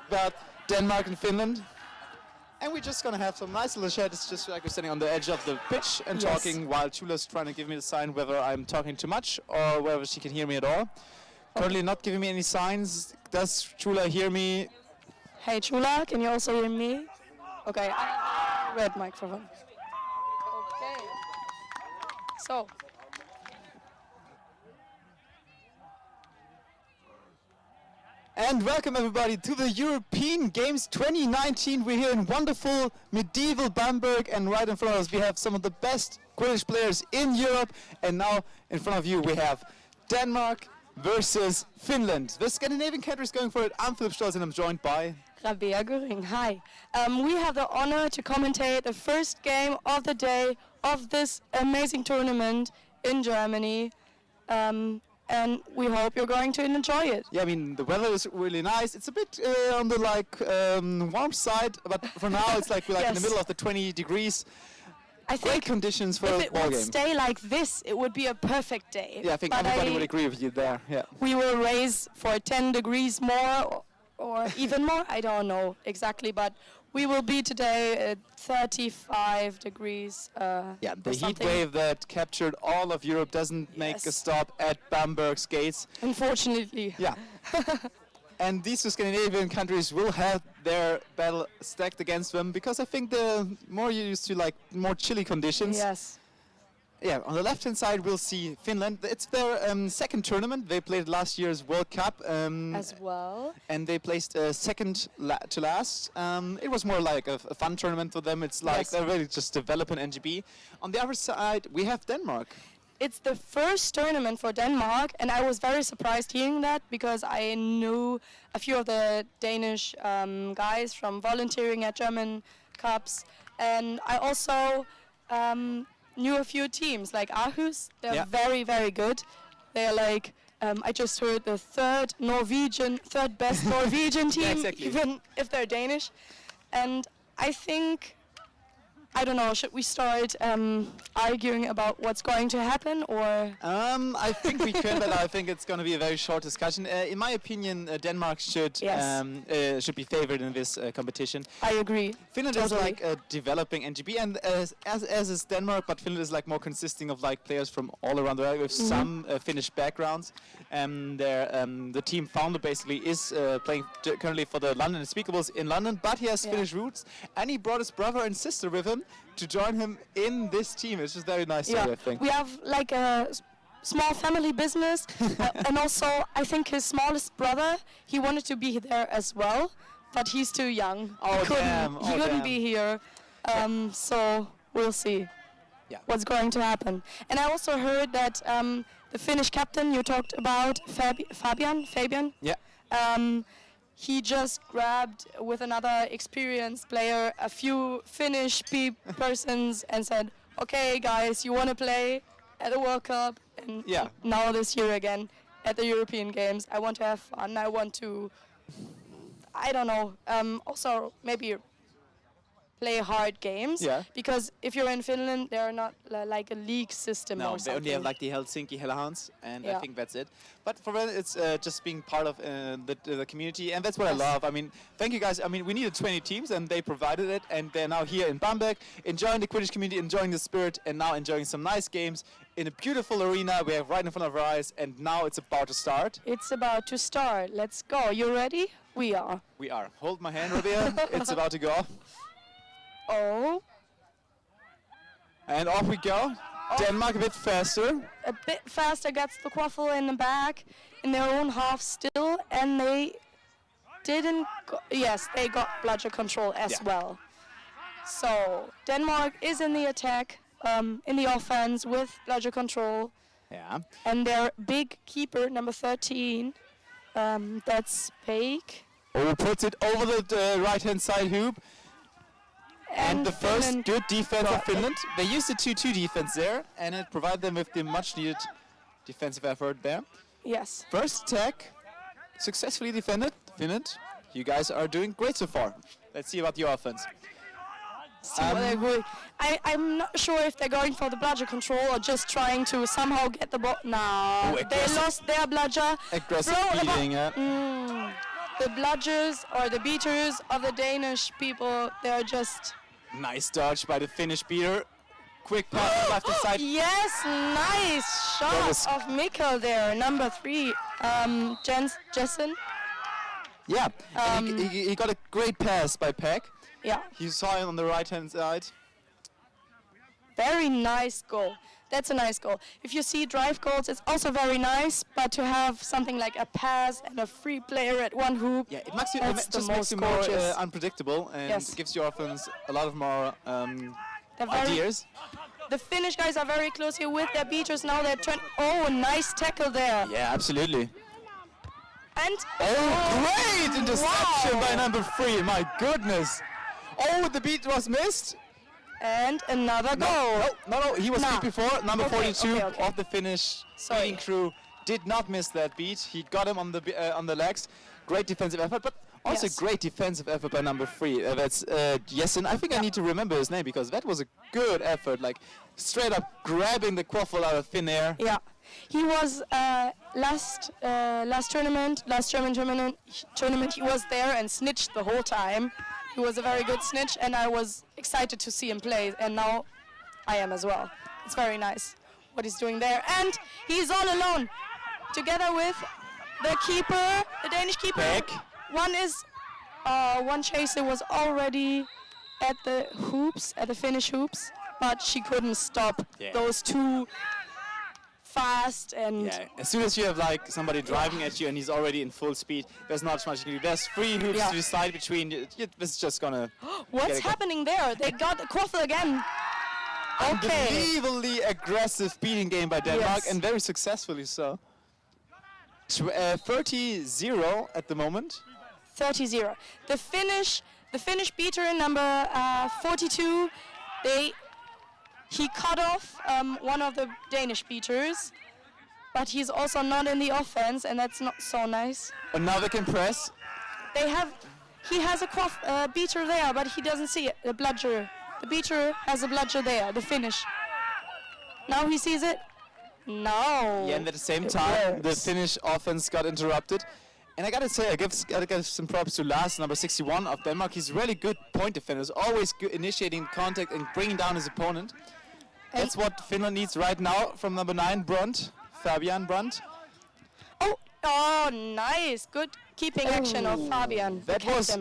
about Denmark and Finland. And we're just going to have some nice little chat. It's just like we're standing on the edge of the pitch and talking while Chula's trying to give me the sign whether I'm talking too much or whether she can hear me at all. Currently not giving me any signs. Does Chula hear me? Hey Chula, can you also hear me? Okay, red microphone. Okay. So. And welcome everybody to the European Games 2019. We're here in wonderful medieval Bamberg, and right in front of us we have some of the best Quidditch players in Europe. And now in front of you we have Denmark versus Finland. The Scandinavian countries going for it. I'm Philipp Stolz and I'm joined by Rabea Göring. Hi. We have the honor to commentate the first game of the day of this amazing tournament in Germany. And we hope you're going to enjoy it. Yeah, I mean, the weather is really nice. It's a bit on the warm side, but for now it's like we're in the middle of the 20 degrees. I think great conditions for a ball game. If it would stay like this, it would be a perfect day. Yeah, I think everybody would agree with you there. Yeah. We will raise for 10 degrees more or even more. I don't know exactly, but we will be today at 35 degrees. Yeah, the heat wave that captured all of Europe doesn't make a stop at Bamberg's gates. Unfortunately. Yeah. And these two Scandinavian countries will have their battle stacked against them because I think they're more used to like more chilly conditions. Yes. Yeah, on the left-hand side we'll see Finland. It's their second tournament. They played last year's World Cup. As well. And they placed second to last. It was more like a fun tournament for them. It's like they're really just developing NGB. On the other side, we have Denmark. It's the first tournament for Denmark, and I was very surprised hearing that because I knew a few of the Danish guys from volunteering at German Cups, and I also knew a few teams like Aarhus. They're very, very good. They're like, I just heard the third best Norwegian team, even if they're Danish. And I think, I don't know, should we start arguing about what's going to happen, or? I think we could, but I think it's going to be a very short discussion. In my opinion, Denmark should be favored in this competition. I agree. Finland is like developing NGB, and as is Denmark, but Finland is like more consisting of like players from all around the world with some Finnish backgrounds. The team founder basically is playing currently for the London Unspeakables in London, but he has Finnish roots, and he brought his brother and sister with him to join him in this team. It's just very nice, I think. We have like a small family business, and also I think his smallest brother, he wanted to be there as well, but he's too young. Oh, he couldn't be here. So we'll see what's going to happen. And I also heard that the Finnish captain you talked about, Fabian. Yeah. He just grabbed with another experienced player a few Finnish persons and said, "Okay, guys, you want to play at the World Cup and now this year again at the European Games. I want to have fun. I want to, I don't know, also maybe play hard games. Yeah. Because if you're in Finland, they're not like a league system or something. No, they only have like the Helsinki Hellhounds, and I think that's it. But for them, it's just being part of the community, and that's what I love. I mean, thank you guys. I mean, we needed 20 teams, and they provided it, and they're now here in Bamberg, enjoying the Quidditch community, enjoying the spirit, and now enjoying some nice games in a beautiful arena we have right in front of our eyes, and now it's about to start. It's about to start. Let's go. You ready? We are. We are. Hold my hand, Rabea. It's about to go off. Oh. And off we go. Denmark a bit faster. A bit faster, gets the quaffle in the back, in their own half still, and they didn't they got bludger control as well. So Denmark is in the attack, in the offense with bludger control. Yeah. And their big keeper, number 13, that's Paik. Oh, puts it over the right-hand side hoop. And the first Finland good defense of Finland. They used the 2-2 defense there, and it provided them with the much-needed defensive effort there. Yes. First attack, successfully defended. Finland, you guys are doing great so far. Let's see about your offense. I'm not sure if they're going for the bludger control or just trying to somehow get the ball. No, they lost their bludger. Aggressive beating. the bludgers or the beaters of the Danish people, they're just... Nice dodge by the Finnish beater. Quick pass left to side. Yes, nice shot of Mikkel there, number 3, Jessen. Yeah, and he got a great pass by Peck. Yeah. He saw him on the right-hand side. Very nice goal. That's a nice goal. If you see drive goals, it's also very nice, but to have something like a pass and a free player at one hoop, Yeah, it makes you, that's makes you more unpredictable and gives your offense a lot of more ideas. The Finnish guys are very close here with their beaters now. They're oh, nice tackle there. Yeah, absolutely. And great interception by number 3. My goodness. Oh, the beat was missed. And another goal. No, he was beat before. Number 42 okay. of the Finnish beating crew did not miss that beat. He got him on the legs. Great defensive effort, but also great defensive effort by number 3. That's Jessen. I think I need to remember his name because that was a good effort. Like straight up grabbing the quaffle out of thin air. Yeah, he was last German tournament. He was there and snitched the whole time. He was a very good snitch, and I was excited to see him play, and now I am as well. It's very nice what he's doing there, and he's all alone, together with the keeper, the Danish keeper. Peck. One chaser was already at the hoops, at the Finnish hoops, but she couldn't stop those two fast and... Yeah, as soon as you have like somebody driving at you and he's already in full speed, there's not much you can do. There's 3 hoops to slide between. This is just gonna... What's happening there? They got a quaffle again. Okay. Unbelievably aggressive beating game by Denmark, and very successfully so. 30-0 at the moment. 30-0. The Finnish beater in number 42, he cut off one of the Danish beaters, but he's also not in the offense, and that's not so nice. But now they can press. He has a beater there, but he doesn't see it, the bludger. The beater has a bludger there, the Finnish. Now he sees it. No. Yeah, and at the same time, the Finnish offense got interrupted. And I gotta say, I gotta give some props to Lars, number 61 of Denmark. He's really good point defender, always good initiating contact and bringing down his opponent. That's what Finland needs right now from number 9, Fabian Brandt. Oh, nice. Good keeping action of Fabian. That was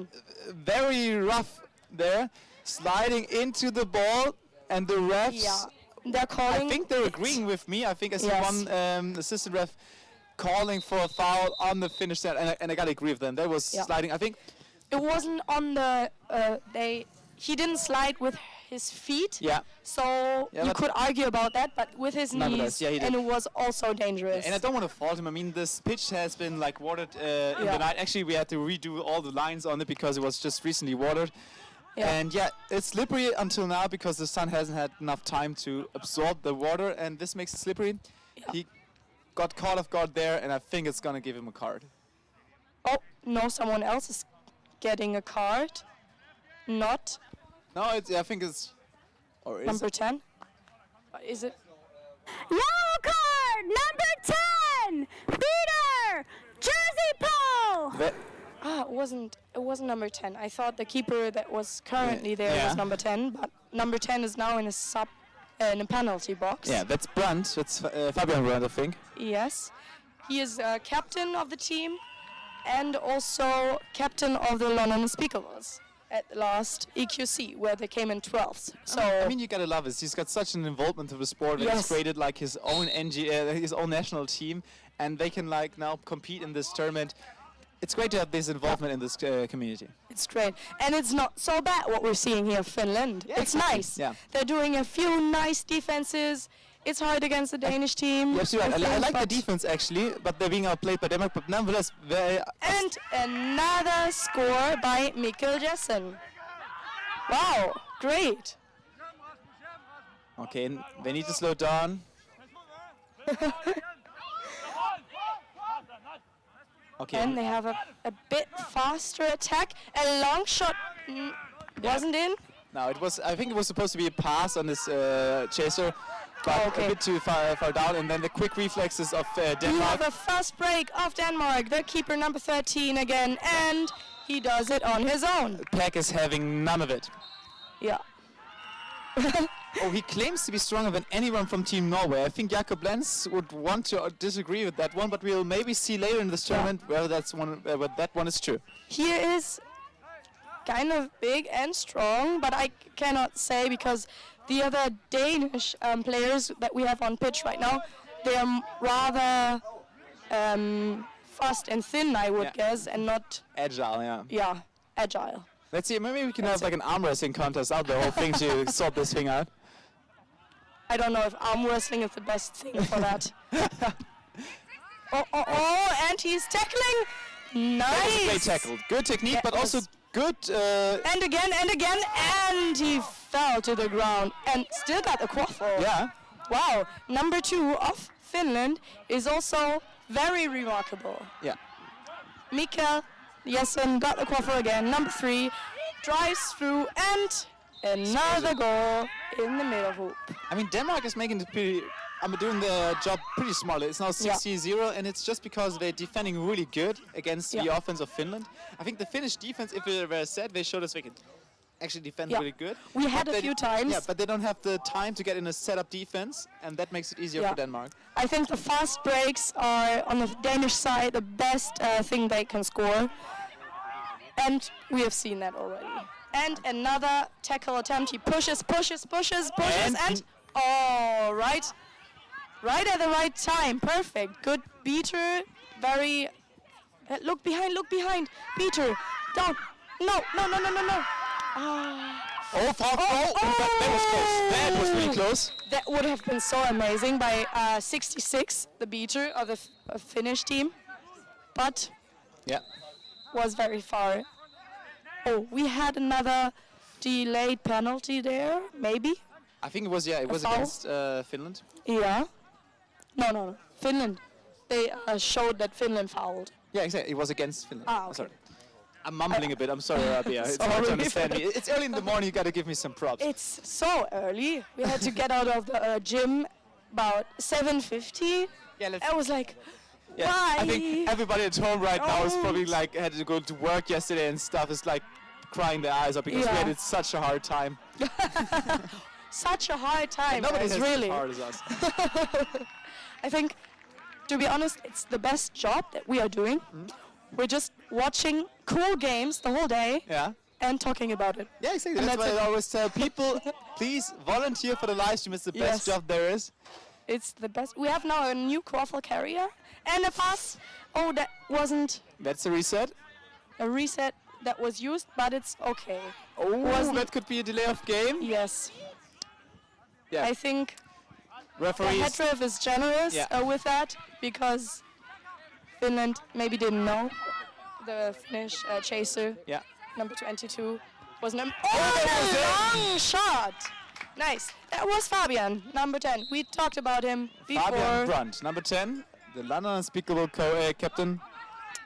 very rough there. Sliding into the ball, and the refs... They're calling... I think they're agreeing with me. I think I see one assistant ref calling for a foul on the Finnish side, and I gotta agree with them. That was sliding, I think... It wasn't on the... He didn't slide with his feet, so you could argue about that, but with his knees, and it was also dangerous. And I don't want to fault him. I mean, this pitch has been like watered in the night. Actually, we had to redo all the lines on it because it was just recently watered. And it's slippery until now because the sun hasn't had enough time to absorb the water, and this makes it slippery. He got caught off guard there, and I think it's gonna give him a card. Oh, no, someone else is getting a card. Not. No, I think it's... Or is number 10? Is it? Yellow card! Number 10! Beater! Jersey pole! It wasn't number 10. I thought the keeper that was currently there was number 10, but number 10 is now in a penalty box. Yeah, that's Brandt. That's Fabian Brandt, I think. Yes. He is captain of the team and also captain of the London Unspeakables at the last EQC, where they came in 12th. So I mean, you gotta love it. He's got such an involvement with the sport. He's created like his own his own national team, and they can like now compete in this tournament. It's great to have this involvement in this community. It's great. And it's not so bad what we're seeing here in Finland. Yeah, it's nice. Yeah. They're doing a few nice defenses. It's hard against the Danish team. Yes, you're right. I like the defense actually, but they're being outplayed by Denmark, but nonetheless very... And another score by Mikkel Jessen. Wow, great. Okay, they need to slow down. Okay. And they have a bit faster attack. A long shot wasn't in. No, it was. I think it was supposed to be a pass on this chaser, but Okay. a bit too far down. And then the quick reflexes of We have Denmark. a fast break of Denmark. The keeper number 13 again, and he does it on his own. Peck is having none of it. Yeah. Oh, he claims to be stronger than anyone from Team Norway. I think Jakob Lenz would want to disagree with that one, but we'll maybe see later in this tournament whether whether that one is true. He is kind of big and strong, but I cannot say because the other Danish players that we have on pitch right now, they are rather fast and thin, I would guess, and not Agile, yeah. agile. Let's see, maybe we can have like an arm wrestling contest out the whole thing to sort this thing out. I don't know if arm wrestling is the best thing for that. And he's tackling. Nice. That was a great tackle. Good technique, That but also good... And again, and he fell to the ground and still got a quaffle. yeah. Wow, number 2 of Finland is also very remarkable. Yeah. Mikael Jessen got the quaffle again. Number 3 drives through and another goal in the middle hoop. I mean, Denmark is making it pretty... I'm doing the job pretty smartly. It's now 60-0, and it's just because they're defending really good against the offense of Finland. I think the Finnish defense, if it were said, they showed us they can actually defend really good. We had But a few times. Yeah, but they don't have the time to get in a set-up defense, and that makes it easier for Denmark. I think the fast breaks are, on the Danish side, the best thing they can score. And we have seen that already. And another tackle attempt. He pushes, and oh, right at the right time. Perfect. Good beater. Very. Look behind. Beater. Down. No. Oh, that was close. That was really close. That would have been so amazing by 66, the beater of the Finnish team. But was very far. Oh, we had another delayed penalty there, maybe? I think it was, it was foul? against Finland. Yeah. No. Finland. They showed that Finland fouled. Yeah, exactly. It was against Finland. Okay. Sorry. I'm mumbling a bit. I'm sorry, Rabia. It's hard to Sorry. understand me. It's early in the morning. You got to give me some props. It's so early. We had to get out of the gym about 7:50. Yeah, I was like, why? I think everybody at home right now is probably like had to go to work yesterday and stuff. Is like crying their eyes up because we had such a hard time. Such a hard time. Nobody guys, has really. as hard as us. I think, to be honest, it's the best job that we are doing. We're just watching cool games the whole day Yeah. and talking about it. Yeah, exactly. And That's that's why it. I always tell people, please volunteer for the live stream. It's the best job there is. It's the best. We have now a new quaffle carrier and a pass. Oh, that wasn't That's a reset. a reset that was used, but it's okay. Oh, that could be a delay of game. Yes. Yeah. I think the Referees. head ref is generous with that because Finland maybe didn't know the Finnish chaser, Yeah. number 22, was number. that was it. Long shot! Nice. That was Fabian, number 10. We talked about him before. Fabian Brandt, number 10, the London Unspeakable captain.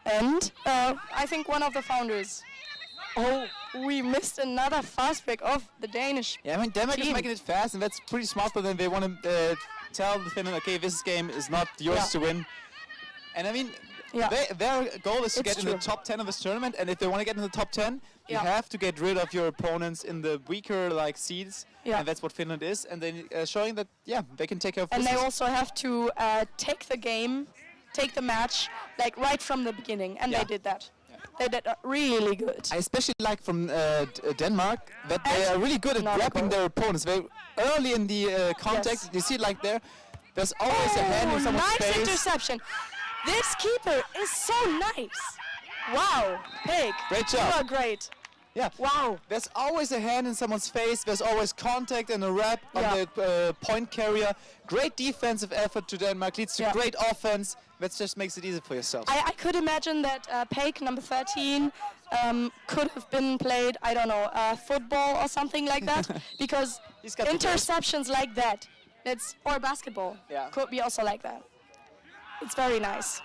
And I think one of the founders. Oh, we missed another fast break of the Danish. Yeah, I mean, Denmark is team. making it fast, and that's pretty smart, but then they want to tell the Finland, okay, this game is not yours to win. And I mean, their goal is to get in the top 10 of this tournament, and if they want to get in the top 10, you have to get rid of your opponents in the weaker seeds, and that's what Finland is, and then showing that, they can take care of And business. they also have to take the game, take the match, right from the beginning, and they did that. They did really good. I especially like from Denmark that they are really good at grabbing their opponents. Very early in the contact, you see it like there. There's always a hand in someone's nice face. interception. This keeper is so nice. Wow, Pig. Great job. You are great. Yeah. Wow. There's always a hand in someone's face. There's always contact and a wrap on the point carrier. Great defensive effort to Denmark leads to great offense. That just makes it easy for yourself. I could imagine that Pake, number 13, could have been played, I don't know, football or something like that. Because He's got the interceptions like that, or basketball, could be also like that. It's very nice.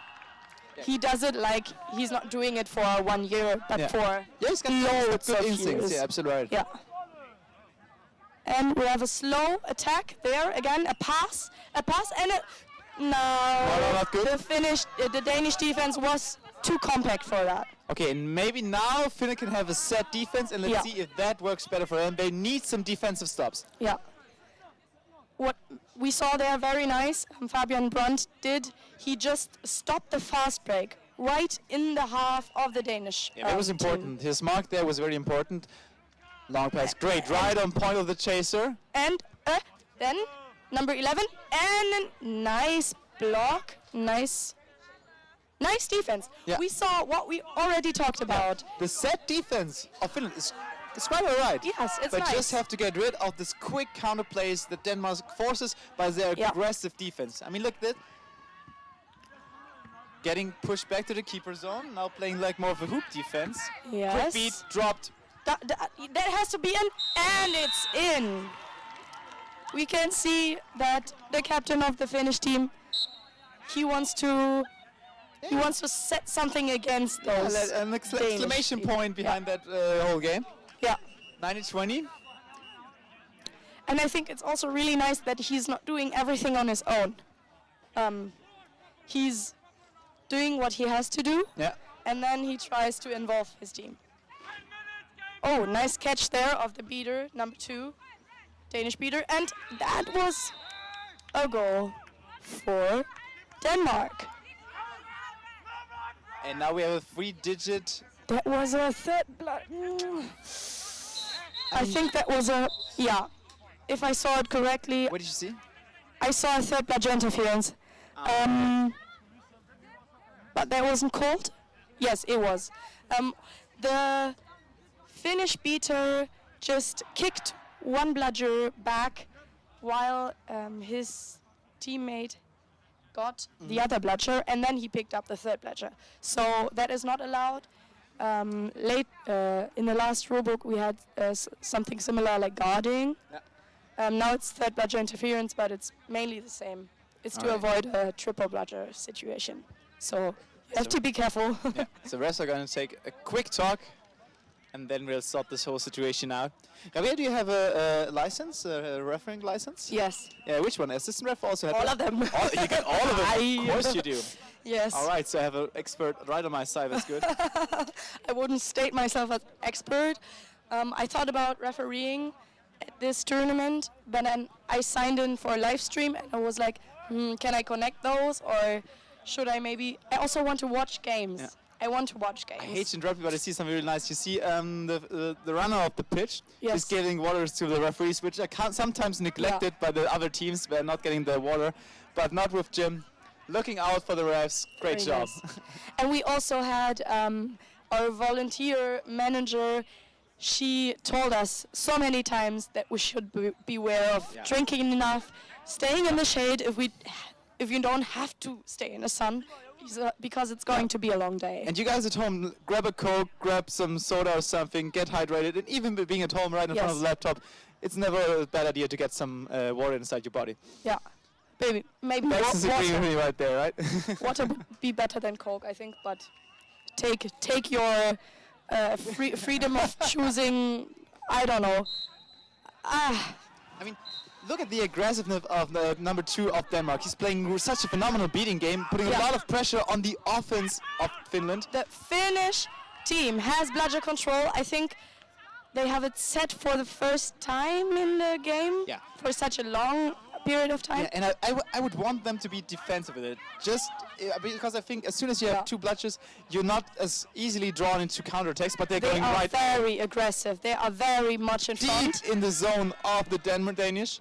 He does it like he's not doing it for 1 year, but for he's got loads good of instincts. years. Yeah, absolutely right. Yeah. And we have a slow attack there. Again, a pass, and a... No, not good. The Danish defense was too compact for that. Okay, and maybe now Finland can have a set defense, and let's see if that works better for them. They need some defensive stops. Yeah. What we saw there, very nice, Fabian Brandt did. He just stopped the fast break right in the half of the Danish Yeah, that was important. His mark there was very important. Long pass, great, right on point of the chaser. And then number 11, and a nice block, nice defense. Yeah. We saw what we already talked about. The set defense of Finland is quite alright. Yes, it's but nice. just have to get rid of this quick counter plays that Denmark forces by their aggressive defense. I mean, look at that. Getting pushed back to the keeper zone, now playing like more of a hoop defense. Yes. Quick beat, dropped. That has to be in, and it's in. We can see that the captain of the Finnish team, he wants to set something against those. An exclamation point behind that whole game. Yeah. 90-20. And I think it's also really nice that he's not doing everything on his own. He's doing what he has to do, and then he tries to involve his team. Oh, nice catch there of the beater, number 2, Danish beater, and that was a goal for Denmark. And now we have a 3-digit. That was a third blood. I think that was a, if I saw it correctly. What did you see? I saw a third bludger interference. But that wasn't called? Yes, it was. The Finnish beater just kicked one bludger back while his teammate got the other bludger, and then he picked up the third bludger. So that is not allowed. In the last rulebook we had something similar like guarding. Now it's third bludger interference, but it's mainly the same. It's to avoid a triple bludger situation. So you have to be careful. So refs are going to take a quick talk, and then we'll sort this whole situation out. Gabriel, do you have a license, a refereeing license? Yes. Yeah, which one? Assistant ref also had All of them. You got all of them? Of course you do. Yes. All right, so I have an expert right on my side. That's good. I wouldn't state myself as expert. I thought about refereeing at this tournament, but then I signed in for a live stream, and I was like, can I connect those, or should I maybe... I also want to watch games. Yeah. I want to watch games. I hate to interrupt you, but I see something really nice. You see the runner of the pitch is giving waters to the referees, which are sometimes neglected by the other teams. They're not getting the water, but not with Jim. Looking out for the refs. Great Very job. nice. And we also had our volunteer manager. She told us so many times that we should beware of drinking enough, staying in the shade if you don't have to stay in the sun, because it's going to be a long day. And you guys at home, grab a Coke, grab some soda or something, get hydrated, and even being at home right in front of the laptop, it's never a bad idea to get some water inside your body. Yeah. Maybe That's the water. agreement right there, right? Water would be better than Coke, I think, but take your freedom of choosing, I don't know. I mean, look at the aggressiveness of the number 2 of Denmark. He's playing such a phenomenal beating game, putting a lot of pressure on the offense of Finland. The Finnish team has bludger control. I think they have it set for the first time in the game for such a long period of time. Yeah, and I would want them to be defensive with it, just because I think as soon as you have 2 bludgers, you're not as easily drawn into counterattacks, but they're going right. They are very aggressive. They are very much in front. Deep in the zone of the Danish.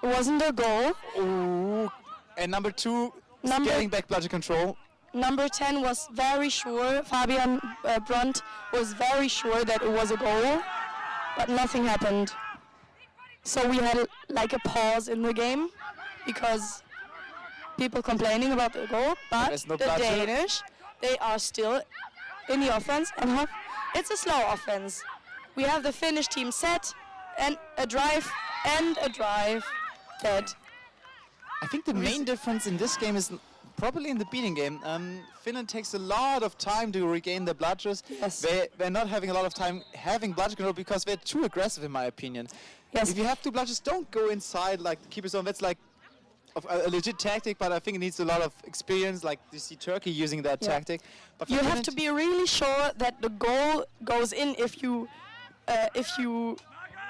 It wasn't a goal. Ooh. And number 2 is getting back bludger control. Number 10 was very sure, Fabian Brandt was very sure that it was a goal, but nothing happened. So we had like a pause in the game because people complaining about the goal, but the Danish, they are still in the offense, and it's a slow offense. We have the Finnish team set, and a drive that I think the main difference in this game is probably in the beating game. Finland takes a lot of time to regain the bludgers. Yes. They're not having a lot of time having bludger control because they're too aggressive, in my opinion. Yes. If you have two bludgers, don't go inside like the keeper zone. That's like a legit tactic, but I think it needs a lot of experience. Like you see Turkey using that tactic. But for You have Finland- to be really sure that the goal goes in. If you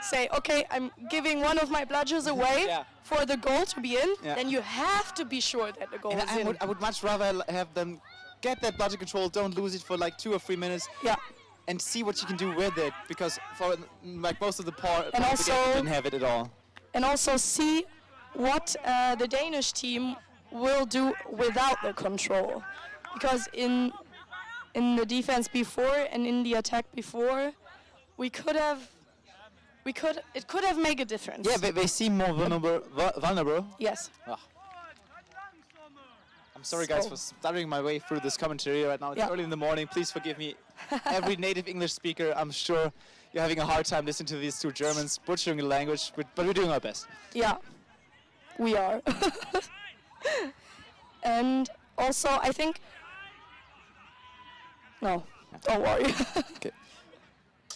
say, okay, I'm giving one of my bludgers away Yeah. for the goal to be in, Yeah. then you have to be sure that the goal And is I in. would much rather have them get that bludger control, don't lose it for like 2 or 3 minutes, Yeah. and see what you can do with it. Because for like most of the part, And the also- game didn't have it at all. And also see what the Danish team will do without the control. Because in the defense before and in the attack before, it could have made a difference. Yeah, they seem more vulnerable. Yes. I'm sorry, guys, So- for stuttering my way through this commentary right now. It's Yeah. early in the morning. Please forgive me. Every native English speaker, I'm sure you're having a hard time listening to these two Germans butchering the language, but we're doing our best. Yeah, we are. And also, I think... No, don't worry.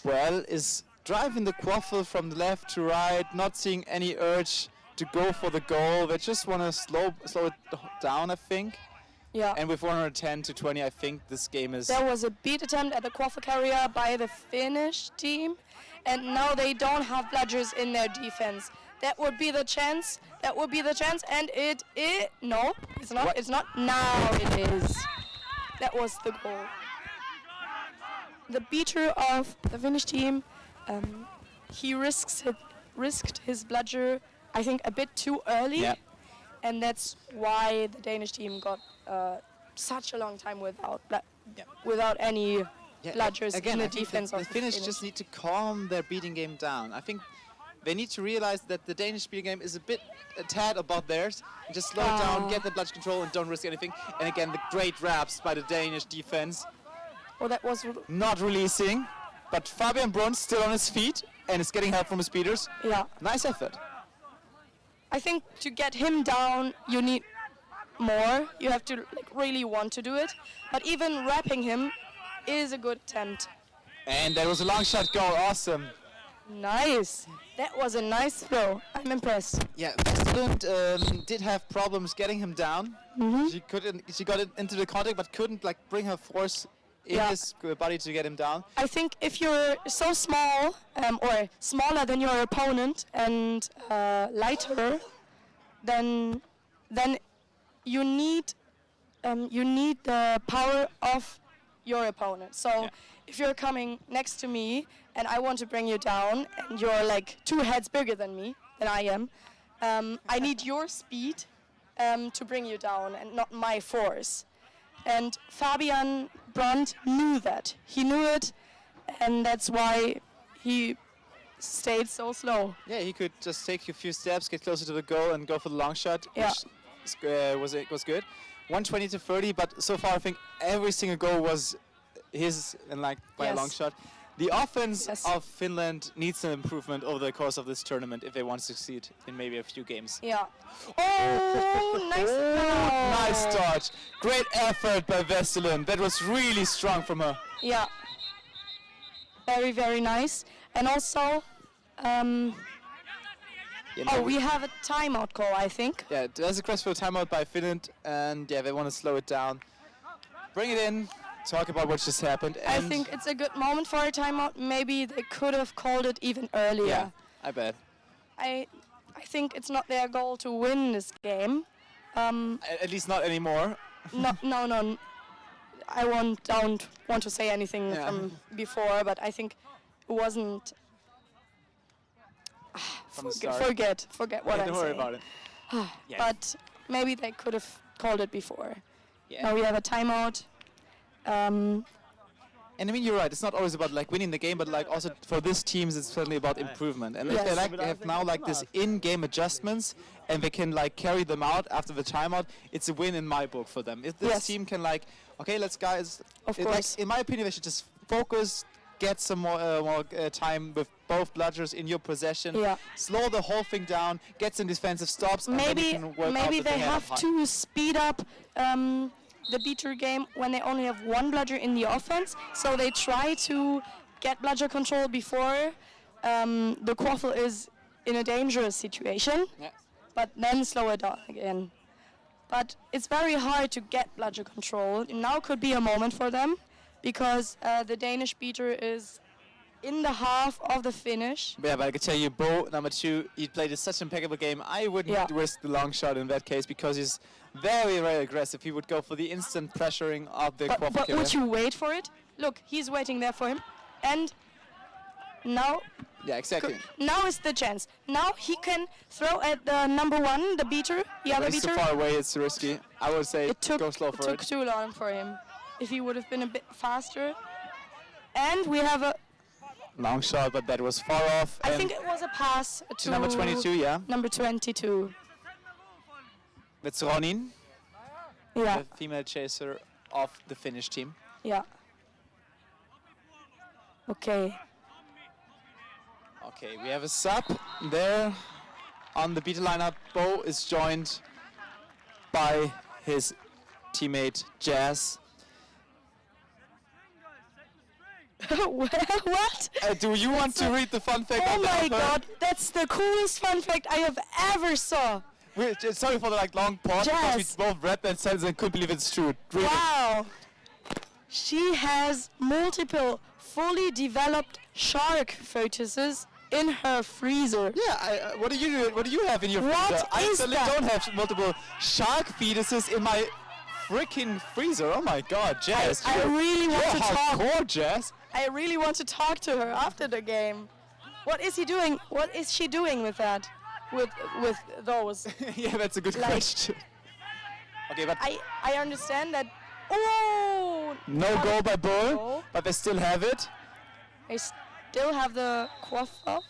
Well, is driving the quaffle from the left to right, not seeing any urge to go for the goal. They just want to slow it down, I think. Yeah. And with 110 to 20, I think this game is... There was a beat attempt at the quaffle carrier by the Finnish team, and now they don't have bludgers in their defense. That would be the chance. That would be the chance, and no, it's not. What? It's not. Now it is. That was the goal. The beater of the Finnish team, he risked his bludger, I think, a bit too early. Yeah. And that's why the Danish team got such a long time without any bludgers again, in I the think defense the of the Finnish just need to calm their beating game down. I think they need to realize that the Danish beating game is a tad above theirs. And just slow it down, get the bludger control, and don't risk anything. And again, the great wraps by the Danish defense. Oh, that was Not releasing, but Fabian Brunn still on his feet and is getting help from his beaters. yeah. Nice effort. I think to get him down, you need more. You have to really want to do it. But even wrapping him is a good attempt. And there was a long shot goal. Awesome. Nice. That was a nice throw. I'm impressed. Yeah, Finland did have problems getting him down. She got it into the contact, but couldn't bring her force in his body to get him down. I think if you're so small or smaller than your opponent and lighter, then you need the power of your opponent. So if you're coming next to me and I want to bring you down and you're like 2 heads bigger than I am, I need your speed to bring you down and not my force. And Fabian Brandt knew that. He knew it, and that's why he stayed so slow. Yeah, he could just take a few steps, get closer to the goal, and go for the long shot, which was good. 120 to 30, but so far I think every single goal was his, and by a long shot. The offense of Finland needs some improvement over the course of this tournament if they want to succeed in maybe a few games. Yeah. Oh, nice. Nice dodge. Great effort by Vesselin. That was really strong from her. Yeah. Very, very nice. And also, we have a timeout call, I think. Yeah, there's a request for a timeout by Finland, and they want to slow it down. Bring it in. Talk about what just happened. I think it's a good moment for a timeout. Maybe they could have called it even earlier. Yeah, I bet. I think it's not their goal to win this game. At least not anymore. No. I don't want to say anything from before, but I think it wasn't. From the start. Forget what I'm saying. Don't worry about it. But maybe they could have called it before. Yeah. Now we have a timeout. And I mean, you're right. It's not always about winning the game, but also for these teams, it's certainly about improvement. And if they have now this in-game adjustments, and they can carry them out after the timeout, it's a win in my book for them. If this team can okay, let's guys. Of course. In my opinion, they should just focus, get some more time with both bludgers in your possession, Yeah. slow the whole thing down, get some defensive stops, and then you Maybe can work out maybe with they the hand have up high. to speed up the beater game when they only have one bludger in the offense. So they try to get bludger control before the quaffle is in a dangerous situation, Yeah. but then slow it down again. But it's very hard to get bludger control. Now could be a moment for them because the Danish beater is in the half of the finish. Yeah, but I can tell you, Bo, number 2, he played such an impeccable game. I wouldn't Yeah. risk the long shot in that case because he's very, very aggressive. He would go for the instant pressuring of the But quaffle carrier. would you wait for it? Look, he's waiting there for him. And now Yeah, exactly. now is the chance. Now he can throw at the number 1, the beater, the other But it's too beater. far away, it's risky. I would say It took, go slow it for took it. too long for him. If he would have been a bit faster. And we have a, Long shot, but that was far off. I and think it was a pass to number 22, yeah. Number 22. That's Ronin, Yeah, the female chaser of the Finnish team. yeah. Okay. Okay, we have a sub there on the beater lineup. Bo is joined by his teammate Jazz. What? Do you want to read the fun fact? Oh of the my offer? god, that's the coolest fun fact I have ever saw. Sorry for the long pause because Jazz. we both read that sentence and couldn't believe it's true. Really. Wow. She has multiple fully developed shark fetuses in her freezer. Yeah, what do you have in your What freezer? I is certainly that? don't have multiple shark fetuses in my freaking freezer. Oh my god, Jazz. I really want you're to talk. hardcore, Jazz. I really want to talk to her after the game. What is he doing? What is she doing with that? With those? Yeah, that's a good Like- question. Okay, but I understand that. Oh! no not goal a by Bull, goal. but they still have it. They still have the quaffle.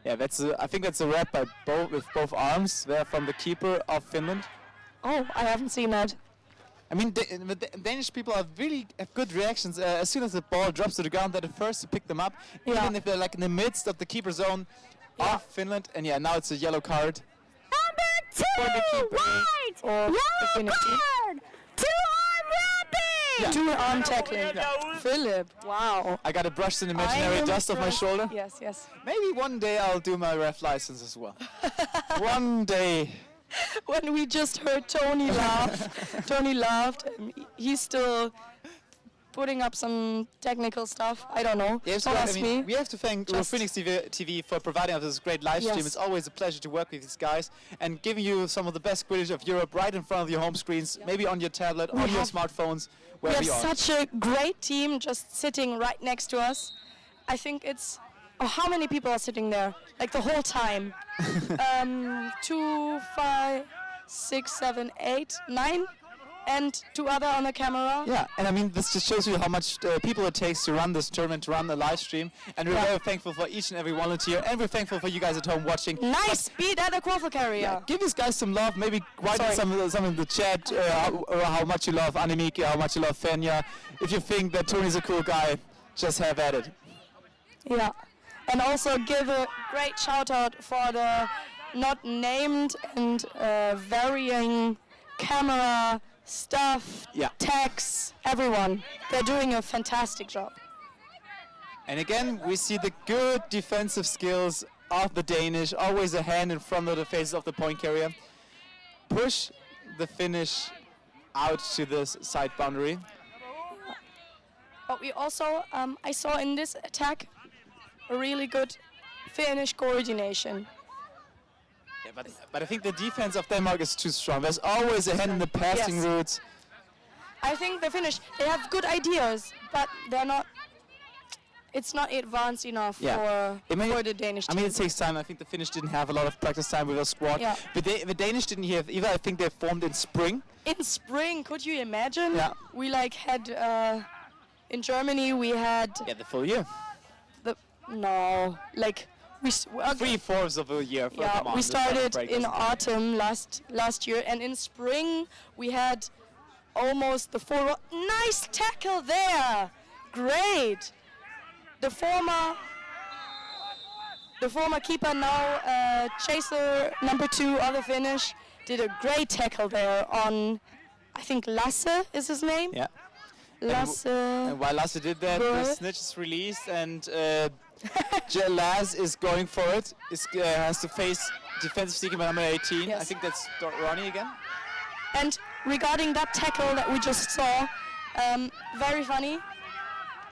Yeah, I think that's a wrap by Bo with both arms there from the keeper of Finland. Oh, I haven't seen that. I mean, the Danish people have good reactions. As soon as the ball drops to the ground, they're the first to pick them up, Yeah. even if they're like in the midst of the keeper zone Yeah. of Finland. And yeah, now it's a yellow card. Number For the 2, keeper white. or the Yellow Finnish team. card. 2-arm ramping. Yeah. 2-arm tackling. Philip, wow. I got to brush the imaginary dust off my shoulder. Yes, yes. Maybe one day I'll do my ref license as well. One day. When we just heard Tony laugh, Tony laughed. He's still putting up some technical stuff. I don't know. Yeah, so, Don't I ask mean, me. we have to thank Just- Phoenix TV for providing us this great live stream. Yes. It's always a pleasure to work with these guys and giving you some of the best Quidditch of Europe right in front of your home screens, maybe on your tablet, We on your have- smartphones, We wherever have you are. such a great team just sitting right next to us. I think it's... Oh, how many people are sitting there? Like the whole time? 2, 5, 6, 7, 8, 9, and 2 other on the camera. Yeah, and I mean, this just shows you how much people it takes to run this tournament, to run the live stream. And we're Yeah. very thankful for each and every volunteer, and we're thankful for you guys at home watching. Nice speed at the quaffle carrier. Yeah, give these guys some love. Maybe write in Sorry. some in the chat how much you love Annemiek, how much you love Fenja. If you think that Tony's a cool guy, just have at it. Yeah, and also give a great shout out for the not named and varying camera staff, Yeah. techs, everyone. They're doing a fantastic job. And again, we see the good defensive skills of the Danish, always a hand in front of the faces of the point carrier. Push the Finnish out to this side boundary. But we also, I saw in this attack, a really good Finnish coordination. Yeah, but I think the defense of Denmark is too strong. There's always a hand in the passing Yes. routes. I think the Finnish, they have good ideas, but they're not, it's not advanced enough for the Danish I team. mean, it takes time. I think the Finnish didn't have a lot of practice time with their squad. Yeah. But the Danish didn't have either. I think they formed in spring. In spring, could you imagine? Yeah. We had, in Germany, we had Yeah, the full year. we 3/4 of a year. For yeah, them on we the summer started break, in wasn't it? autumn last year, and in spring we had almost the full. Nice tackle there, great. The former the former keeper, now chaser number 2 of the finish, did a great tackle there on, I think Lasse is his name. Yeah. Lasse. And while Lasse did that, Ruhr. the snitch is released and Laz is going for it. Has to face defensive seeker by number 18. Yes. I think that's Ronnie again. And regarding that tackle that we just saw, very funny.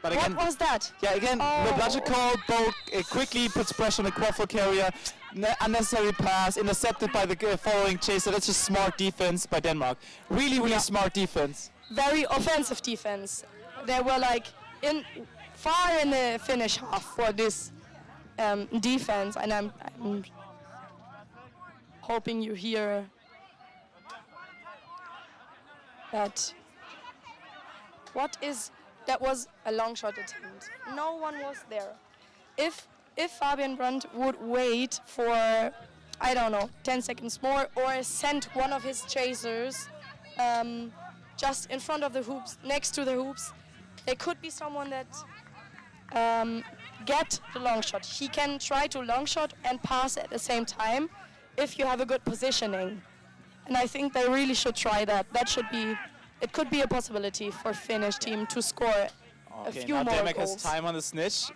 But again, What was that? yeah, again, the bludger call, Bo quickly puts pressure on the quaffle carrier. Unnecessary pass, intercepted by the following chaser. That's just smart defense by Denmark. Really smart defense. Very offensive defense. They were like far in the finish half for this defense, and I'm hoping you hear that. That was a long shot attempt. No one was there. If Fabian Brandt would wait for, I don't know, 10 seconds more, or send one of his chasers just in front of the hoops, next to the hoops, there could be someone that get the long shot. He can try to long shot and pass at the same time if you have a good positioning. And I think they really should try that. It could be a possibility for Finnish team to score a few now more Denmark goals. has time on the snitch.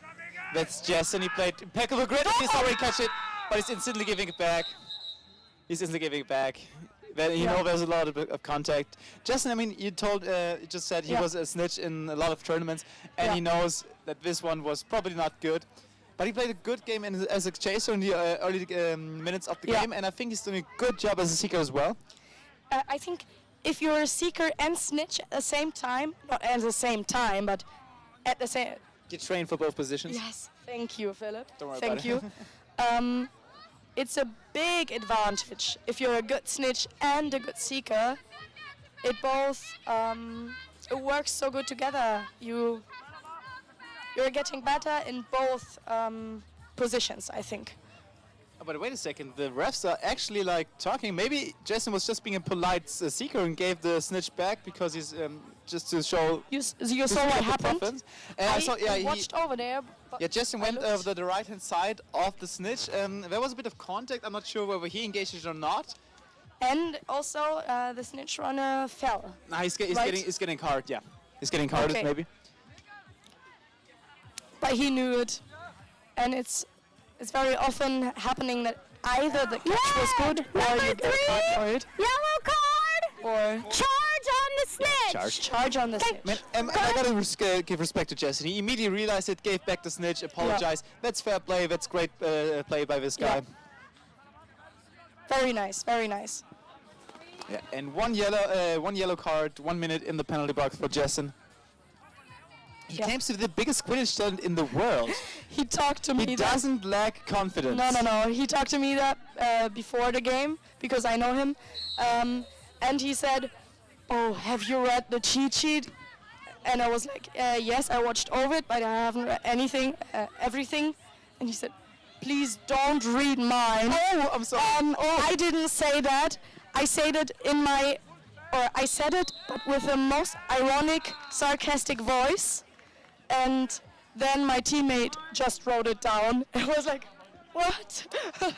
That's Jessen. He played impeccable grit. He's already catch it, but he's instantly giving it back. Then you know there's a lot of contact. Jessen, I mean, you just said he was a snitch in a lot of tournaments, and he knows that this one was probably not good. But he played a good game as a chaser in the early minutes of the game, and I think he's doing a good job as a seeker as well. I think if you're a seeker and snitch at the same time, not at the same time, but at the same... Get trained for both positions. Yes, thank you, Philip. Don't worry thank about you. It's a big advantage if you're a good snitch and a good seeker. It both it works so good together. You're getting better in both positions, I think. Oh, but wait a second, the refs are actually like talking. Maybe Jason was just being a polite seeker and gave the snitch back because he's just to show. You saw what happened? I watched over there. Yeah, Jason went over the right-hand side of the snitch. There was a bit of contact. I'm not sure whether he engaged it or not. And also the snitch runner fell. Nah, he's getting hard. Yeah, he's getting hard maybe. But he knew it, and it's very often happening that either the catch was good or you get a card for it. Yellow card! Or charge on the snitch! Charge on the snitch. Man, I gotta give respect to Jason. He immediately realized it, gave back the snitch, apologized. That's fair play. That's great play by this guy. Very nice, very nice. Yeah, and one yellow card, 1 minute in the penalty box for Jason. He claims to be the biggest Quidditch talent in the world. He talked to me. He doesn't lack confidence. No. He talked to me that before the game because I know him, and he said, "Oh, have you read the cheat sheet?" And I was like, "Yes, I watched over it, but I haven't read everything." And he said, "Please don't read mine." Oh, I'm sorry. I didn't say that. I said it I said it, but with the most ironic, sarcastic voice. And then my teammate just wrote it down. It was like, what?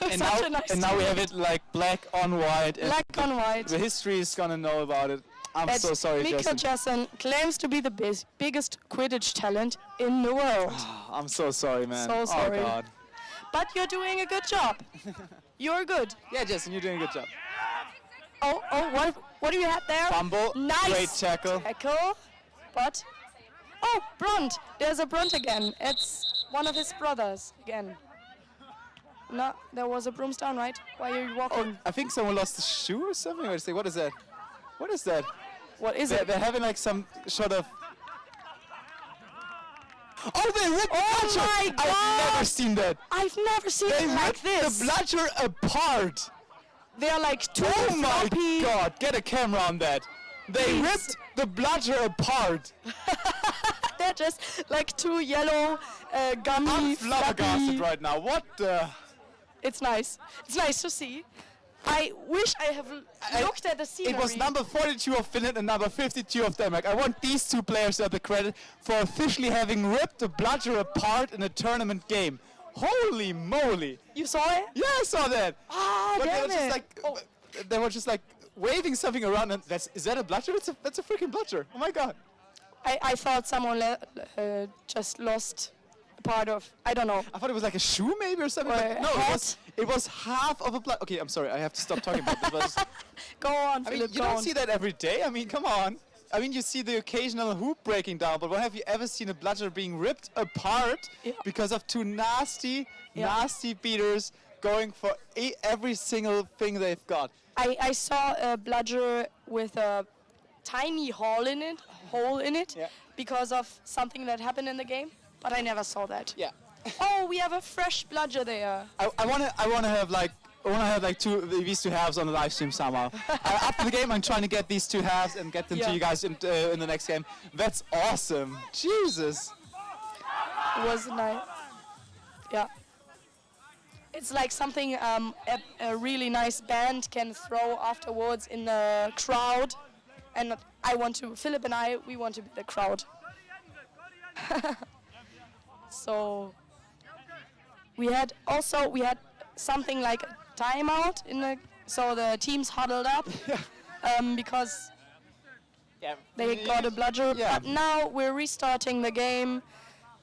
And now we have it like black on white. Black on white. The history is gonna know about it. I'm so sorry, Mika Jason claims to be the biggest Quidditch talent in the world. I'm so sorry, man. So sorry. Oh, God. But you're doing a good job. You're good. Yeah, Jason, you're doing a good job. Oh, what do you have there? Fumble. Nice Great tackle. But, Brunt. There's a Brunt again. It's one of his brothers again. No, there was a broomstone, right? Why are you walking? I think someone lost a shoe or something. What is that? What is that? What is it? They're having like some sort of... Oh, they ripped the bludger! My God! I've never seen that. I've never seen it like this. The bludger apart. They're like two Oh my floppy. God! Get a camera on that. They Please. ripped the bludger apart. They're just like two yellow gummy. I'm flabbergasted flappy. right now. What the? It's nice. It's nice to see. I wish I have looked at the scenery. It was number 42 of Finland and number 52 of Denmark. I want these two players to have the credit for officially having ripped the bludger apart in a tournament game. Holy moly! You saw it? Yeah, I saw that. Ah, But damn they were just it. like, Oh. they were just like waving something around, and is that a bludger? That's a freaking bludger. Oh my god! I thought someone just lost a part of, I don't know. I thought it was like a shoe maybe or something. Or but a no, hat. it was half of a blood. Okay, I'm sorry. I have to stop talking about this. But Go on, I mean, Philip, you go don't on. see that every day. I mean, come on. I mean, you see the occasional hoop breaking down, but when have you ever seen a bludger being ripped apart Yeah. because of two nasty beaters going for every single thing they've got? I saw a bludger with a tiny hole in it, Yeah. because of something that happened in the game, but I never saw that. Yeah. Oh, we have a fresh bludger there. I wanna have like these two halves on the live stream somehow. After the game, I'm trying to get these two halves and get them to Yeah. you guys in the next game. That's awesome. Jesus. It was nice. Yeah. It's like something a really nice band can throw afterwards in the crowd. And Philip and I, we want to be the crowd. So we had something like a timeout so the teams huddled up because Yeah. they got a bludger. Yeah. But now we're restarting the game.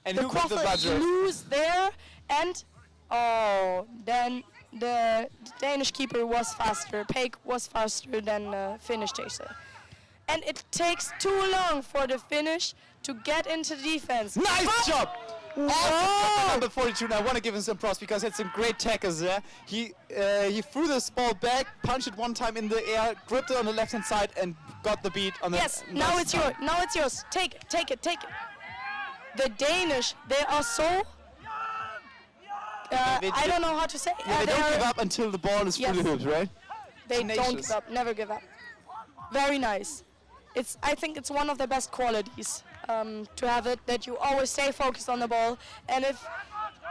And The who got the quaffle is bludger? loose there, and then the Danish keeper was faster. Peik was faster than the Finnish chaser. And it takes too long for the Finnish to get into defense. Nice job! Whoa! Awesome. Number 42, and I want to give him some props because it's some great tackles there. He threw this ball back, punched it one time in the air, gripped it on the left-hand side, and got the beat on the Yes, now left it's side. yours. Now it's yours. Take it. The Danish, they are so. I don't know how to say. Yeah, they they don't are- give up until the ball is through Yes. the hoops, right? They don't Tenacious. give up. Never give up. Very nice. I think it's one of the best qualities to have it, that you always stay focused on the ball, and if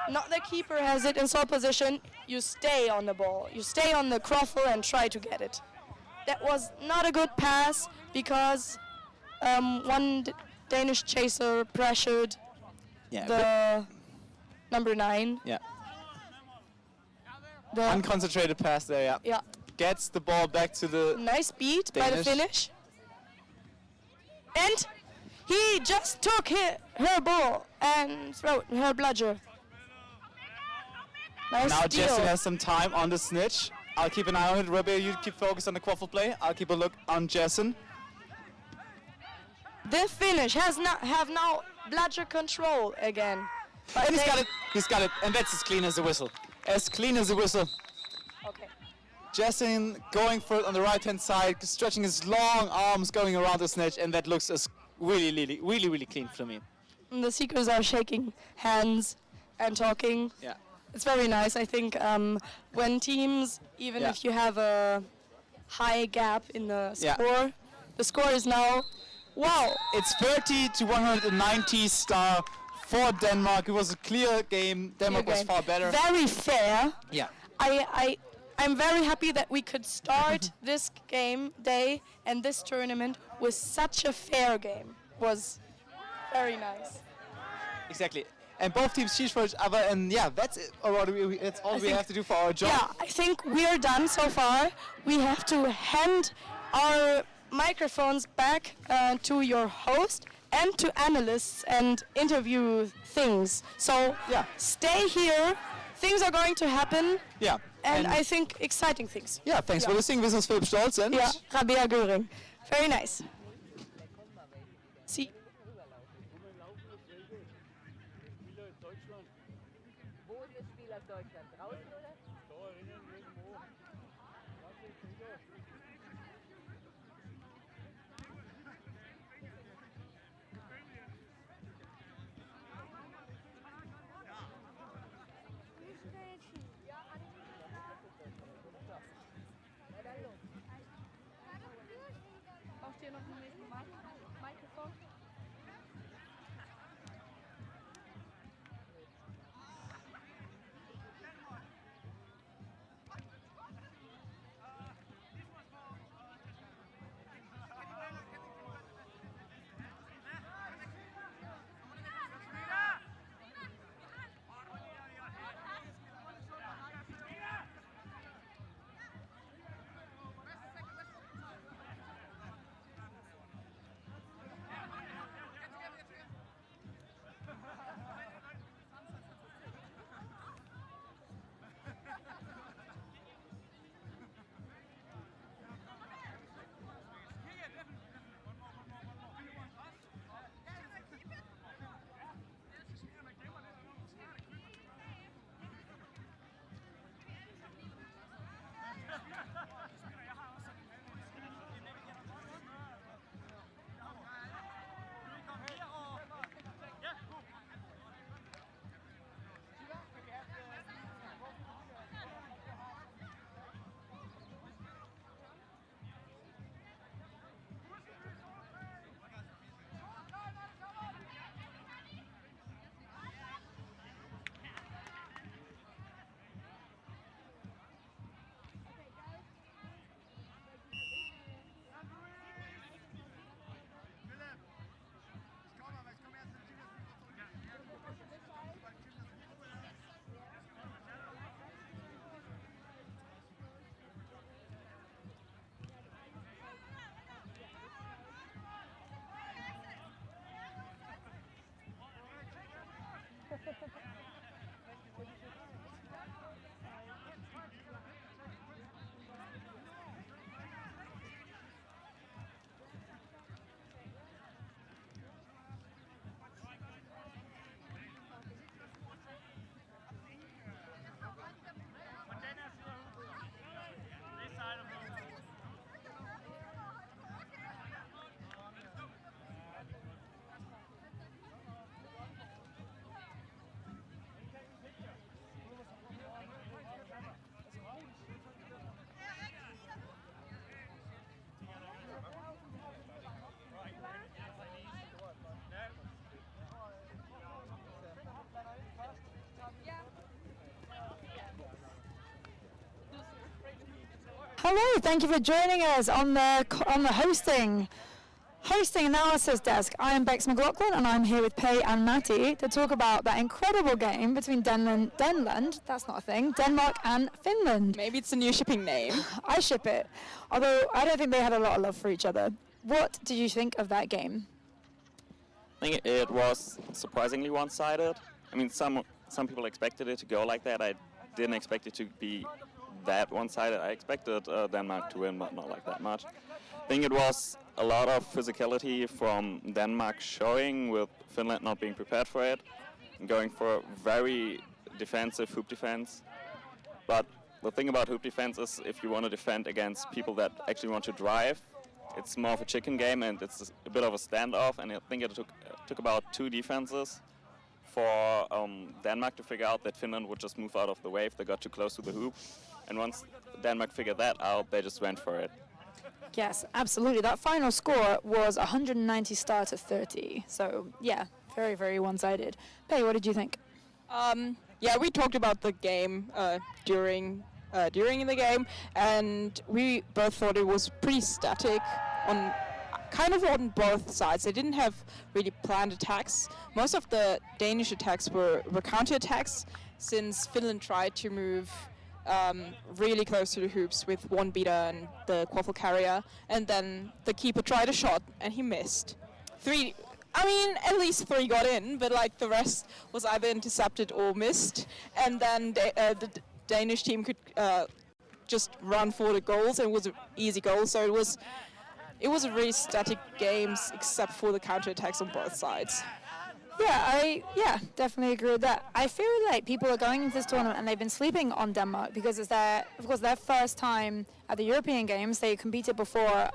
not the keeper has it in sole position, you stay on the ball. You stay on the quaffle and try to get it. That was not a good pass because one Danish chaser pressured Yeah. the number 9. yeah. The Unconcentrated pass there, yeah. yeah, Gets the ball back to the... nice beat by the Danish. Finnish. And he just took her ball and threw her bludger. Nice Now steal. Jesse has some time on the snitch. I'll keep an eye on it. Rebbe, you keep focused on the quaffle play. I'll keep a look on Jessen. The Finnish have now bludger control again. But And he's they- got it. He's got it. And that's as clean as a whistle. As clean as a whistle. Okay. Jessen going for it on the right-hand side, stretching his long arms going around the snitch, and that looks as really clean for me. And the seekers are shaking hands and talking. Yeah. It's very nice. I think when teams, even Yeah. if you have a high gap in the Yeah. score, the score is now, wow, It's 30 to 190 star for Denmark. It was a clear game. Denmark was game. far better. Very fair. Yeah. I'm very happy that we could start this game day and this tournament with such a fair game. Was very nice. Exactly. And both teams cheat for each other, and yeah, that's it. That's all we think- have to do for our job. Yeah, I think we're done so far. We have to hand our microphones back to your host and to analysts and interview things. So Yeah. stay here. Things are going to happen, Yeah. and I think exciting things. Yeah, thanks for Yeah. listening. This is Philip Stolz, and Yeah, Rabea Göring. Very nice. See. Wo ist das Spiel aus Deutschland? Draußen oder? Braucht ihr noch ein Mikrofon? Hello, thank you for joining us on the hosting analysis desk. I am Bex McLaughlin, and I'm here with Pei and Matty to talk about that incredible game between Denmark and Finland. Maybe it's a new shipping name. I ship it, although I don't think they had a lot of love for each other. What did you think of that game? I think it was surprisingly one-sided. I mean, some people expected it to go like that. I didn't expect it to be that one-sided. I expected Denmark to win, but not like that much. I think it was a lot of physicality from Denmark showing, with Finland not being prepared for it, and going for very defensive hoop defense. But the thing about hoop defense is, if you want to defend against people that actually want to drive, it's more of a chicken game, and it's a bit of a standoff. And I think it took about 2 defenses for Denmark to figure out that Finland would just move out of the way if they got too close to the hoop. And once Denmark figured that out, they just went for it. Yes, absolutely. That final score was 190 to 30. So, yeah, very, very one-sided. Pei, what did you think? Yeah, we talked about the game during the game, and we both thought it was pretty static on both sides. They didn't have really planned attacks. Most of the Danish attacks were counter-attacks, since Finland tried to move really close to the hoops with one beater and the quaffle carrier, and then the keeper tried a shot and he missed. At least 3 got in, but like the rest was either intercepted or missed, and then the Danish team could just run for the goals, and it was an easy goal. So it was a really static game, except for the counterattacks on both sides. Yeah, definitely agree with that. I feel like people are going into this tournament and they've been sleeping on Denmark because it's their first time at the European Games. They competed before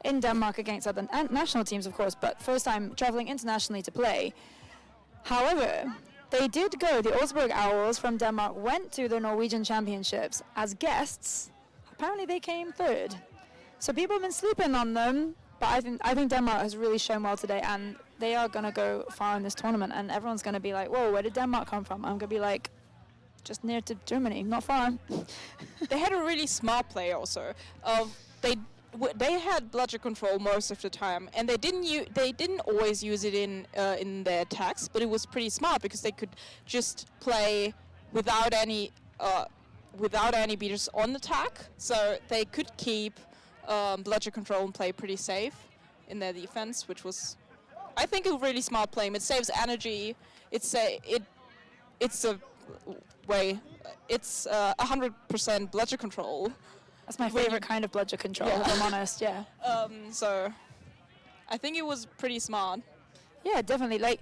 in Denmark against other national teams, of course, but first time traveling internationally to play. However, they did go. The Augsburg Owls from Denmark went to the Norwegian Championships as guests. Apparently, they came 3rd. So people have been sleeping on them, but I think Denmark has really shown well today, and they are going to go far in this tournament, and everyone's going to be like, whoa, where did Denmark come from? I'm going to be like, just near to Germany, not far. They had a really smart play also. They had bludger control most of the time, and they didn't always use it in their attacks, but it was pretty smart because they could just play without any beaters on attack, so they could keep bludger control and play pretty safe in their defense, which was, I think, a really smart play. It saves energy. It's 100% bludger control. That's my favorite kind of bludger control, if I'm honest, yeah. So I think it was pretty smart. Yeah, definitely. Like,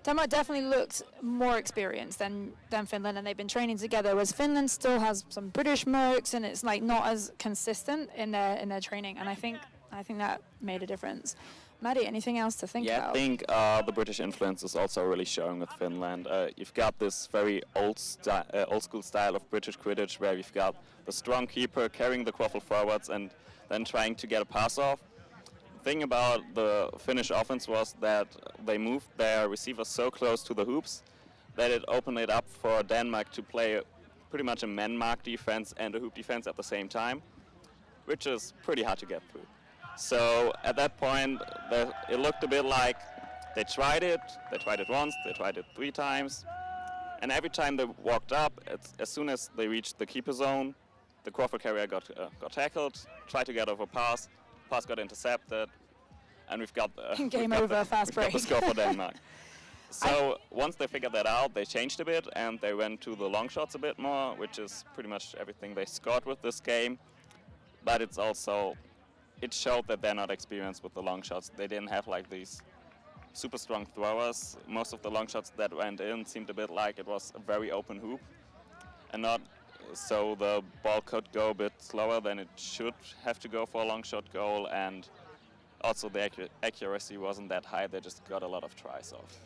Denmark definitely looked more experienced than Finland, and they've been training together, whereas Finland still has some British mercs, and it's like not as consistent in their training, and I think that made a difference. Maddie, anything else to think about? Yeah, I think the British influence is also really showing with Finland. You've got this very old school style of British Quidditch, where you've got the strong keeper carrying the quaffle forwards and then trying to get a pass off. The thing about the Finnish offense was that they moved their receivers so close to the hoops that it opened it up for Denmark to play pretty much a man-mark defense and a hoop defense at the same time, which is pretty hard to get through. So at that point, it looked a bit like they tried it once, they tried it 3 times, and every time they walked up, as soon as they reached the keeper zone, the quaffle carrier got tackled, tried to get over pass got intercepted, and we've got the game over, fast break. The score for Denmark. So once they figured that out, they changed a bit, and they went to the long shots a bit more, which is pretty much everything they scored with this game. But it showed that they're not experienced with the long shots. They didn't have like these super strong throwers. Most of the long shots that went in seemed a bit like it was a very open hoop, and not so the ball could go a bit slower than it should have to go for a long shot goal, and also the accuracy wasn't that high. They just got a lot of tries off.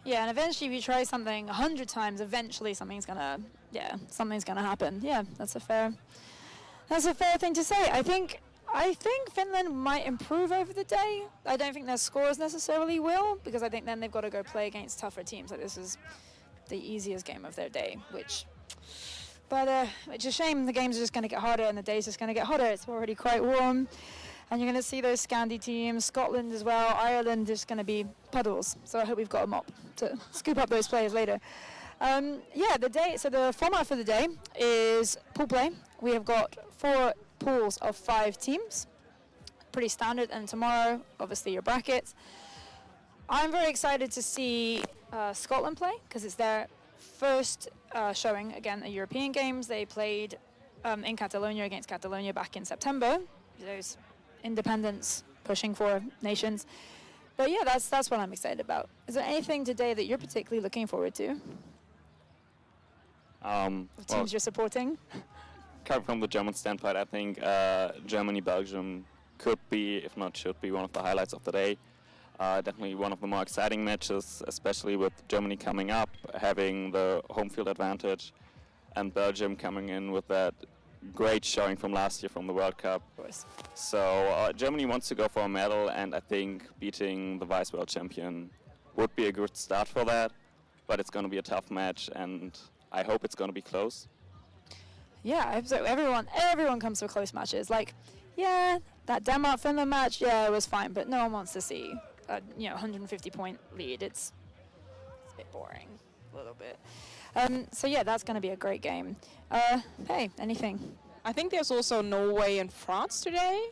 Yeah, and eventually if you try something 100 times, eventually something's gonna happen. Yeah, that's a fair thing to say. I think Finland might improve over the day. I don't think their scores necessarily will, because I think then they've got to go play against tougher teams. Like, this is the easiest game of their day, which But it's a shame the games are just going to get harder and the days are just going to get hotter. It's already quite warm. And you're going to see those Scandi teams, Scotland as well, Ireland is going to be puddles. So I hope we've got a mop to scoop up those players later. So the format for the day is pool play. We have got 4 pools of 5 teams. Pretty standard. And tomorrow, obviously, your brackets. I'm very excited to see Scotland play because it's their first showing again at European Games. They played in Catalonia against Catalonia back in September. Those independence pushing for nations. But yeah, that's what I'm excited about. Is there anything today that you're particularly looking forward to? Teams you're supporting? Coming from the German standpoint, I think Germany-Belgium could be, if not should be, one of the highlights of the day. Definitely one of the more exciting matches, especially with Germany coming up, having the home field advantage, and Belgium coming in with that great showing from last year from the World Cup. Of course. So Germany wants to go for a medal, and I think beating the vice world champion would be a good start for that. But it's going to be a tough match, and I hope it's going to be close. Yeah, I hope so. Everyone comes for close matches. Like, yeah, that Denmark-Finland match, yeah, it was fine, but no one wants to see a 150-point lead. It's a bit boring, a little bit. So yeah, that's going to be a great game. Hey, anything? I think there's also Norway and France today,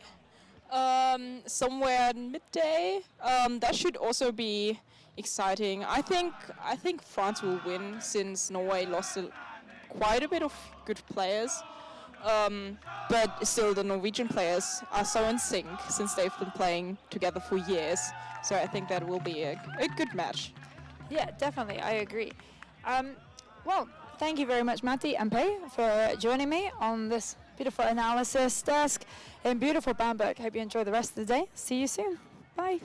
somewhere midday. That should also be exciting. I think France will win since Norway lost quite a bit of good players. But still, the Norwegian players are so in sync since they've been playing together for years. So I think that will be a good match. Yeah, definitely. I agree. Well, thank you very much, Matti and Pei, for joining me on this beautiful analysis desk in beautiful Bamberg. Hope you enjoy the rest of the day. See you soon. Bye.